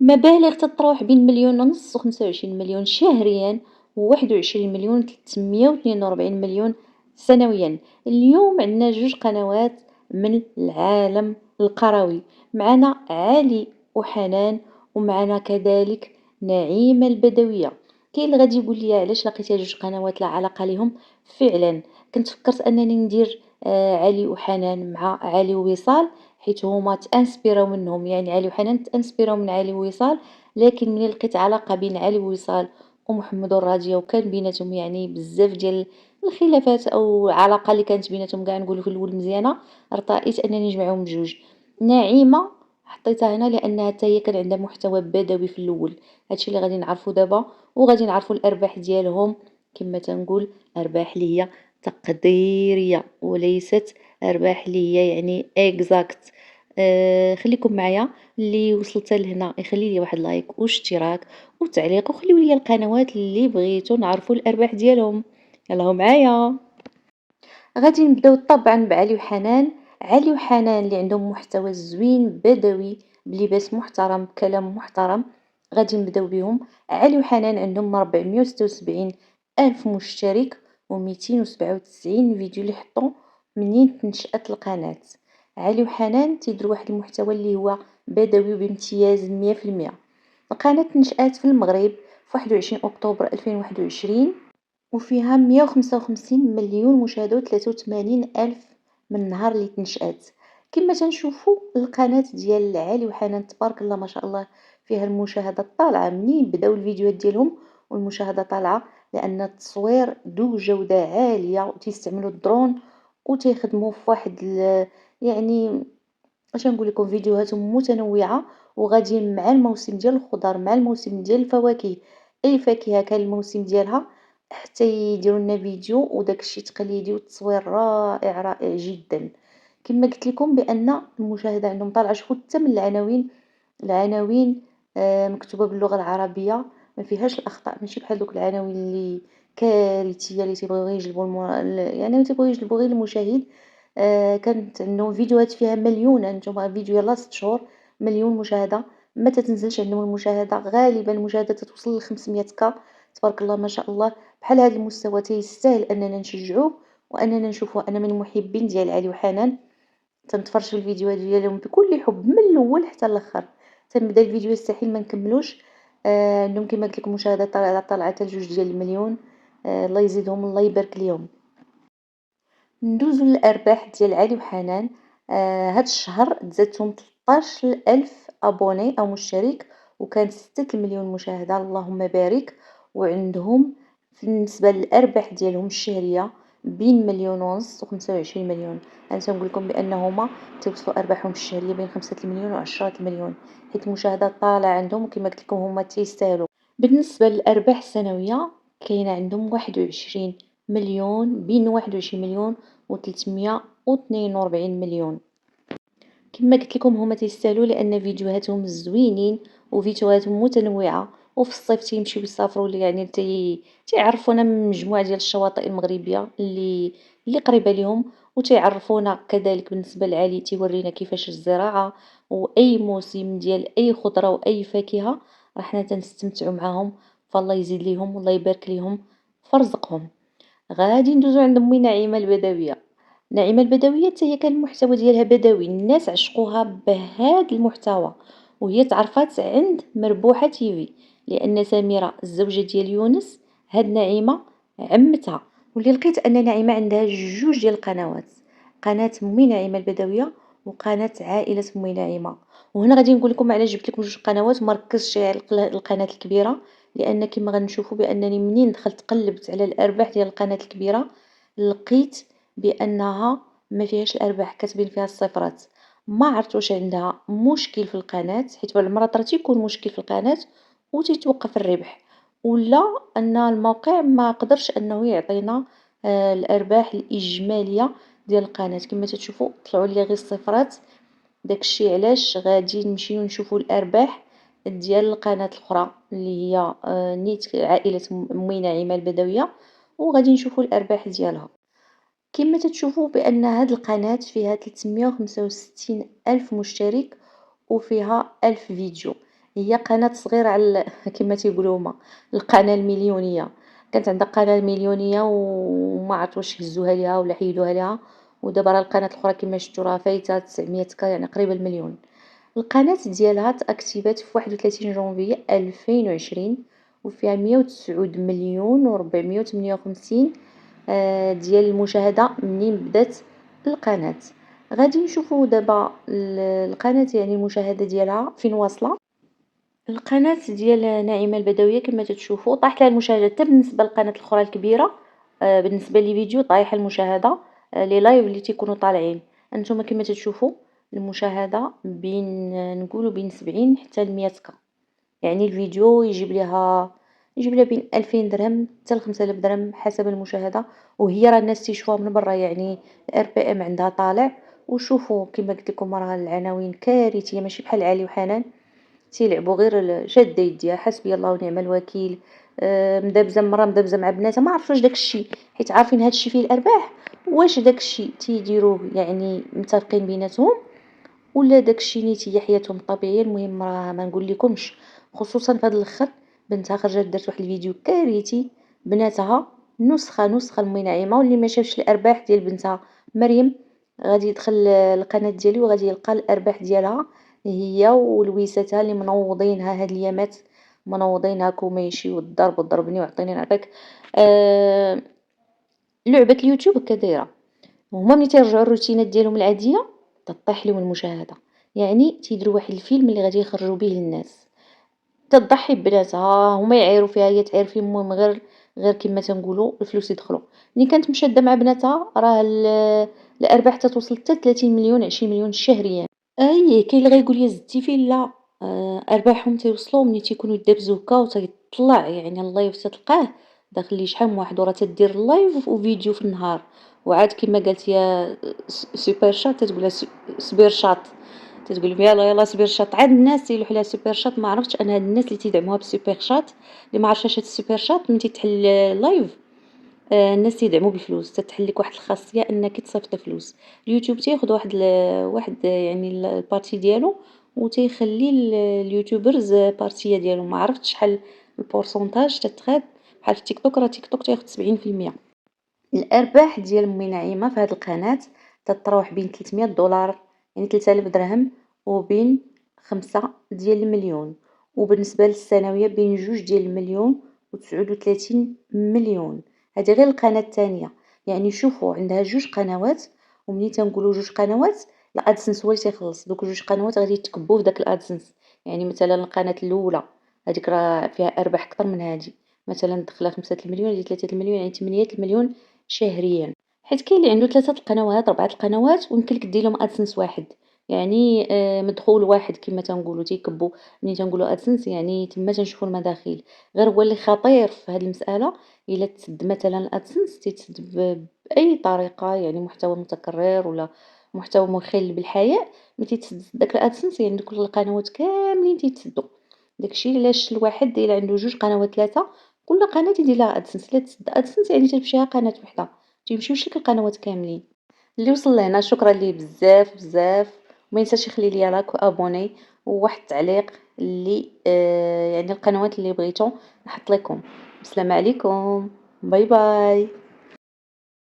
مبالغ تتراوح بين 1,500,000 و25,000,000 شهريًا، و21,000,000 342,000,000 سنويًا. اليوم عندنا 2 قنوات من العالم القروي، معنا علي وحنان، ومعنا كذلك نعيمة البدوية. كاين اللي غادي يقول لي علاش لقيتي 2 قنوات لا علاقة ليهم؟ فعلًا كنت فكرت أنني ندير علي وحنان مع علي ووصال، حيت هما تانسبيراو منهم، يعني علي وحنان تانسبيراو من علي ووصال، لكن ملي لقيت علاقة بين علي ووصال ومحمد والراجية وكان بيناتهم يعني بزاف ديال الخلافات أو علاقة اللي كانت بيناتهم كاع نقولو في الأول مزيانة، ارتأيت أنني نجمعهم بجوج. نعيمة حطيتها هنا لأنها حتى هي كان عندها محتوى بدوي في الأول، هادشي اللي غادي نعرفو دابا، وغادي نعرفو الأرباح ديالهم كما تنقول أرباح اللي هي تقديرية وليست أرباح اللي هي يعني exact. خليكم معايا، اللي وصلت لهنا يخلي لي واحد لايك واشتراك وتعليق، وخليو لي القنوات اللي بغيتو نعرفوا الأرباح ديالهم. يلا معايا. غادي نبداو طبعا بعلي وحنان. علي وحنان اللي عندهم محتوى زوين بدوي بلباس محترم بكلام محترم، غادي نبداو بهم. علي وحنان عندهم 476 ألف مشترك و297 فيديو اللي حطوا منين تنشأت القناة. علي وحنان تيديروا واحد المحتوى اللي هو بدوي بامتياز 100%. القناة نشأت في المغرب في 21 أكتوبر 2021، وفيها 155 مليون مشاهدة و83 ألف من النهار اللي تنشأت. كما تنشوفوا القناة ديال علي وحنان تبارك الله ما شاء الله فيها المشاهدة طالعة منين بداو الفيديوهات ديالهم، والمشاهدة طالعة لأن التصوير ذو جودة عالية وتيستعملوا الدرون وتيخدموا في واحد يعني اش نقول لكم فيديوهاتهم متنوعة وغاديين مع الموسم ديال الخضر مع الموسم ديال الفواكه. أي فاكهة كان الموسم ديالها حتى يديروا لنا فيديو وداك الشيء تقليدي والتصوير رائع رائع جدا. كما قلت لكم بأن المشاهدة عندهم طالعة. شوفوا حتى من العناوين، العناوين مكتوبة باللغة العربية، ما فيهاش الأخطاء، ماشي بحال دوك العناوين اللي كارثية اللي تيبغيو يجلبوا يعني تيبغيو يجلبوا غير المشاهد. كانت عندهم فيديوهات فيها مليون، نتوما فيديو يلاه 6 شهور مليون مشاهدة، ما تتنزلش عندهم المشاهدة، غالبا المشاهدة تتوصل ل500 تبارك الله ما شاء الله. بحال هذا المستوى تيستاهل أننا نشجعوه وأننا نشوفوه. أنا من محبين ديال علي وحنان، تنتفرج في الفيديوهات ديالهم بكل حب من الأول حتى الآخر، تنبدا الفيديو يستحيل ما نكملوش. عندهم كما قلت لكم مشاهدة طالعة حتى ل2 ديال المليون. الله يزيدهم الله يبارك ليهم. ندوزو للأرباح ديال علي وحنان. هاد الشهر تزادتهم 13 ألف أبوني أو مشترك، وكان 6 المليون مشاهدة اللهم بارك. وعندهم بالنسبة للأرباح ديالهم الشهرية بين 1,500,000 و25 مليون. أنا تنقول لكم بأن هما تيوصلوا أرباحهم الشهرية بين 5 المليون و10 المليون، حيت المشاهدات طالعة عندهم وكما قلت لكم هما تيستاهلوا. بالنسبة للأرباح السنوية كاينة عندهم 21 مليون، بين 21 مليون و342 مليون. كما قلت لكم هما تيستاهلوا لأن فيديوهاتهم زوينين وفيديوهاتهم متنوعة، وفي الصيف تيمشيو يسافروا يعني تيعرفونا من مجموعة ديال الشواطئ المغربية اللي قريبة ليهم، وتيعرفونا كذلك بالنسبة لعلي تيورينا كيفاش الزراعة، وأي موسم ديال أي خضرة وأي فاكهة راحنا تنستمتعوا معاهم. فالله يزيد ليهم والله يبارك ليهم في رزقهم. غادي ندوزو عند أمي نعيمة البدوية. نعيمة البدوية حتى هي كان المحتوى ديالها بدوي، الناس عشقوها بهذا المحتوى، وهي تعرفات عند مربوحة تيفي لأن سميرة الزوجة ديال يونس هاد نعيمة عمتها. واللي لقيت أن نعيمة عندها 2 ديال القنوات، قناة أمي نعيمة البدوية وقناة عائلة أمي نعيمة. وهنا غادي نقول لكم علاش جبت لكم 2 قنوات وما ركزتش على القناة الكبيرة، لأن كما غنشوفوا بأنني منين دخلت قلبت على الأرباح ديال القناة الكبيرة لقيت بأنها ما فيهاش الأرباح، كاتبين فيها الصفرات. ما عرفت واش عندها مشكل في القناة، حيت بعض المرات راه تيكون مشكل في القناة وتيتوقف الربح، ولا أن الموقع ما قدرش أنه يعطينا الأرباح الإجمالية ديال القناة. كما تتشوفوا طلعوا لي غير الصفرات، داكشي علاش غادي نمشيو نشوفوا الأرباح ديال القناة الأخرى اللي هي نيت عائلة أمي نعيمة البدوية، وغادي نشوفوا الأرباح ديالها. كما تتشوفوا بأن هاد القناة فيها 365 ألف مشترك وفيها 1000 فيديو، هي قناة صغيرة على كما تيقولوا هما القناة المليونية. كانت عندها قناة مليونية وما عرفت واش هزوها ليها ولا حيدوها ليها، ودابا راه القناة الأخرى كما شفتوا راه فايتة 900 يعني قريبة المليون. القناة ديالها تأكتيفات في 31 جونفي 2020 وفيها 109 مليون و458 ديال المشاهدة منين بدات القناة. غادي نشوفوا دابا القناة يعني المشاهدة ديالها فين واصلة. القناة ديال نعيمة البدوية كما تتشوفوا طاحت لها المشاهدة حتى بالنسبة للقناة الأخرى الكبيرة. بالنسبة لي فيديو طايحة المشاهدة. لي لايف اللي تيكونوا طالعين هانتوما كما تتشوفوا المشاهدة بين نقولوا بين 70 حتى ل100 يعني الفيديو يجيب لها بين 2000 درهم حتى ل 5000 درهم حسب المشاهدة. وهي راه الناس تيشوفوها من برا يعني الار بي ام عندها طالع. وشوفوا كما قلت لكم راه العناوين كارثية ماشي بحال علي وحنان تيلعبوا غير شادة يديها حسبي الله ونعم الوكيل. مدابزة مرة مدابزة مع بناتها ما عرفتش واش داكشي حيت عارفين هادشي فيه الأرباح. واش داكشي تيديروه يعني متفقين بيناتهم ولا داكشي نيت هي حياتهم الطبيعية. المهم راه ما نقولكمش خصوصا في هذا الاخر بنتها خرجت دارت واحد الفيديو كارثي. بناتها نسخة المي نعيمة واللي ما شافش الأرباح ديال بنتها مريم غادي يدخل القناة ديالي وغادي يلقى الأرباح ديالها هي ولويساتها اللي منوضينها هاد اليامات منوضينها كوميشي والضرب وضربني وعطيني نعطيك. لعبة اليوتيوب هكا دايرة هما ملي تيرجعوا الروتينات ديالهم العادية تطيح لهم المشاهدة. يعني تيديروا واحد الفيلم اللي غادي يخرجوا به للناس تضحي ببناتها هما يعايروا فيها هي تعاير فيهم المهم غير كما تنقولوا الفلوس يدخلوا. ملي كانت مشاده مع بناتها راه الارباح تتوصل حتى 30 مليون 20 مليون شهريا. اي كاين اللي غايقول لي زدتي فين لا. ارباحهم تيوصلوا ملي تيكونوا يدابزوا هكا وتيطلع يعني اللايف تلقاه داخل لي شحال من واحد وراه تدير اللايف وفيديو في النهار. وعاد كما قالت يا سوبر شات تقولها سبير شات تتقول يلا يلا سوبر شات. عاد الناس تيلوح لها سوبر شات ما عرفتش انا هاد الناس اللي تيدعموها بالسوبر شات اللي ما عرفش هاد السوبر شات ملي تتحل لايف. الناس تيدعموا بالفلوس تتحل لك واحد الخاصيه انك تصيفط فلوس. اليوتيوب تياخذ واحد يعني البارتي ديالو وتيخلي اليوتيوبرز بارتيه ديالو ما عرفتش شحال البورسونتاج تتخاد. بحال في تيك توك راه تيك توك تياخذ 70%. الأرباح ديال أمي نعيمة في هاد القناة تتراوح بين 300 دولار يعني 3000 درهم وبين 5 ديال المليون. وبالنسبة للسنوية بين 2 ديال المليون و39 مليون. هذه غير القناة الثانية. يعني شوفوا عندها 2 قنوات ومنين تنقولوا 2 قنوات الادسنس هو اللي تيخلص دوك 2 قنوات غادي يتكبوا في داك الادسنس. يعني مثلا القناة الأولى هذيك راه فيها أرباح أكثر من هذه مثلا دخلها 5 المليون هذه 3 المليون يعني 8 المليون شهريا. حيت كاين اللي عنده 3 القنوات 4 القنوات ويمكن لك دير لهم ادسنس واحد يعني مدخول واحد كما تنقولوا تيكبوا. ملي تنقولوا ادسنس يعني تما تنشوفوا المداخيل. غير هو اللي خطير في هذه المسألة الا تسد مثلا الادسنس تيتسد بأي طريقة يعني محتوى متكرر ولا محتوى مخل بالحياة. ملي تيتسد داك الادسنس يعني كل القنوات كاملين تيتسدوا. داكشي علاش الواحد الا عنده 2 قنوات 3 كل قناة يدير لها ادسنس. إلا تسد ادسنس يعني تمشيها قناة وحدة تيمشيوش لك القنوات كاملين. اللي وصل لهنا شكرا ليه بزاف بزاف. وما ينساش يخلي لي لايك وابوني وواحد التعليق اللي يعني القنوات اللي بغيتو نحط لكم. السلام عليكم باي باي.